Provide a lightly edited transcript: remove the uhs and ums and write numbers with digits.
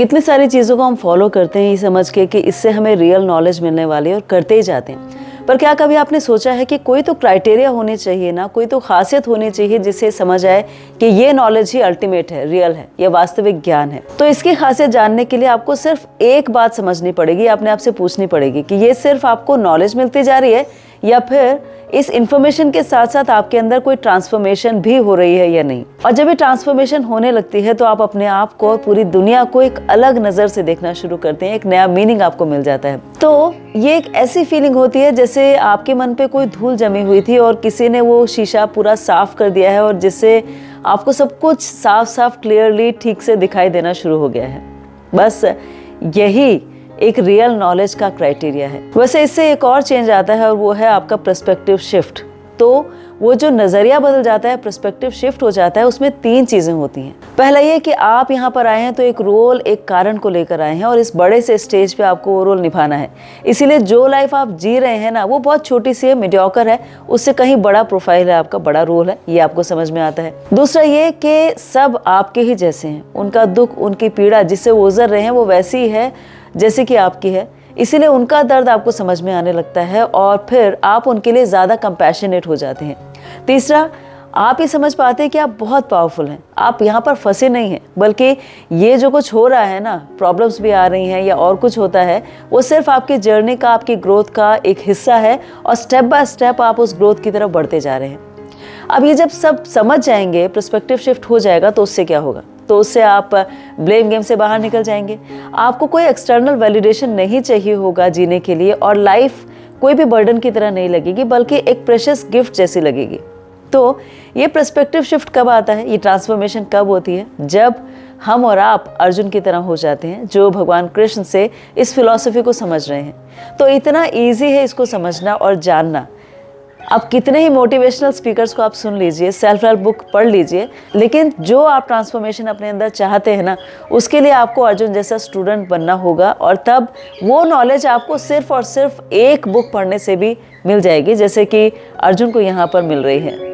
कितनी सारी चीज़ों को हम फॉलो करते हैं ये समझ के कि इससे हमें रियल नॉलेज मिलने वाली है और करते ही जाते हैं। पर क्या कभी आपने सोचा है कि कोई तो क्राइटेरिया होनी चाहिए ना, कोई तो खासियत होनी चाहिए जिससे समझ आए कि ये नॉलेज ही अल्टीमेट है, रियल है, ये वास्तविक ज्ञान है। तो इसकी खासियत जानने के लिए आपको सिर्फ एक बात समझनी पड़ेगी, अपने आप से पूछनी पड़ेगी कि ये सिर्फ आपको नॉलेज मिलती जा रही है या फिर इस इंफॉर्मेशन के साथ साथ आपके अंदर कोई ट्रांसफॉर्मेशन भी हो रही है या नहीं। और जब ये ट्रांसफॉर्मेशन होने लगती है तो आप अपने आप को और पूरी दुनिया को एक अलग नज़र से देखना शुरू करते हैं, एक नया मीनिंग आपको मिल जाता है। तो ये एक ऐसी फीलिंग होती है जैसे आपके मन पे कोई धूल जमी हुई थी और किसी ने वो शीशा पूरा साफ कर दिया है और जिससे आपको सब कुछ साफ साफ क्लियरली ठीक से दिखाई देना शुरू हो गया है। बस यही एक रियल नॉलेज का क्राइटेरिया है। वैसे इससे एक और चेंज आता है और वो है आपका पर्सपेक्टिव शिफ्ट। तो वो जो नज़रिया बदल जाता है, पर्सपेक्टिव शिफ्ट हो जाता है, उसमें 3 चीज़ें होती हैं। पहला ये कि आप यहाँ पर आए हैं तो एक रोल, एक कारण को लेकर आए हैं और इस बड़े से स्टेज पे आपको वो रोल निभाना है। इसीलिए जो लाइफ आप जी रहे हैं ना, वो बहुत छोटी सी है, मीडियोकर है, उससे कहीं बड़ा प्रोफाइल है, आपका बड़ा रोल है, ये आपको समझ में आता है। दूसरा ये कि सब आपके ही जैसे हैं, उनका दुख, उनकी पीड़ा जिससे वो गुजर रहे हैं वो वैसी है जैसे कि आपकी है, इसीलिए उनका दर्द आपको समझ में आने लगता है और फिर आप उनके लिए ज़्यादा कंपैशनेट हो जाते हैं। तीसरा, आप ये समझ पाते हैं कि आप बहुत पावरफुल हैं, आप यहाँ पर फंसे नहीं हैं, बल्कि ये जो कुछ हो रहा है ना, प्रॉब्लम्स भी आ रही हैं या और कुछ होता है, वो सिर्फ आपकी जर्नी का, आपकी ग्रोथ का एक हिस्सा है और स्टेप बाय स्टेप आप उस ग्रोथ की तरफ बढ़ते जा रहे हैं। अब ये जब सब समझ जाएंगे, पर्सपेक्टिव शिफ्ट हो जाएगा, तो उससे क्या होगा? तो उससे आप ब्लेम गेम से बाहर निकल जाएंगे। आपको कोई एक्सटर्नल वैलिडेशन नहीं चाहिए होगा जीने के लिए और लाइफ कोई भी बर्डन की तरह नहीं लगेगी, बल्कि एक प्रेशियस गिफ्ट जैसी लगेगी। तो ये पर्सपेक्टिव शिफ्ट कब आता है, ये ट्रांसफॉर्मेशन कब होती है? जब हम और आप अर्जुन की तरह हो जाते हैं, जो भगवान कृष्ण से इस फिलॉसफी को समझ रहे हैं। तो इतना ईजी है इसको समझना और जानना। अब कितने ही मोटिवेशनल स्पीकर्स को आप सुन लीजिए, सेल्फ हेल्प बुक पढ़ लीजिए, लेकिन जो आप ट्रांसफॉर्मेशन अपने अंदर चाहते हैं ना, उसके लिए आपको अर्जुन जैसा स्टूडेंट बनना होगा और तब वो नॉलेज आपको सिर्फ और सिर्फ एक बुक पढ़ने से भी मिल जाएगी, जैसे कि अर्जुन को यहाँ पर मिल रही है।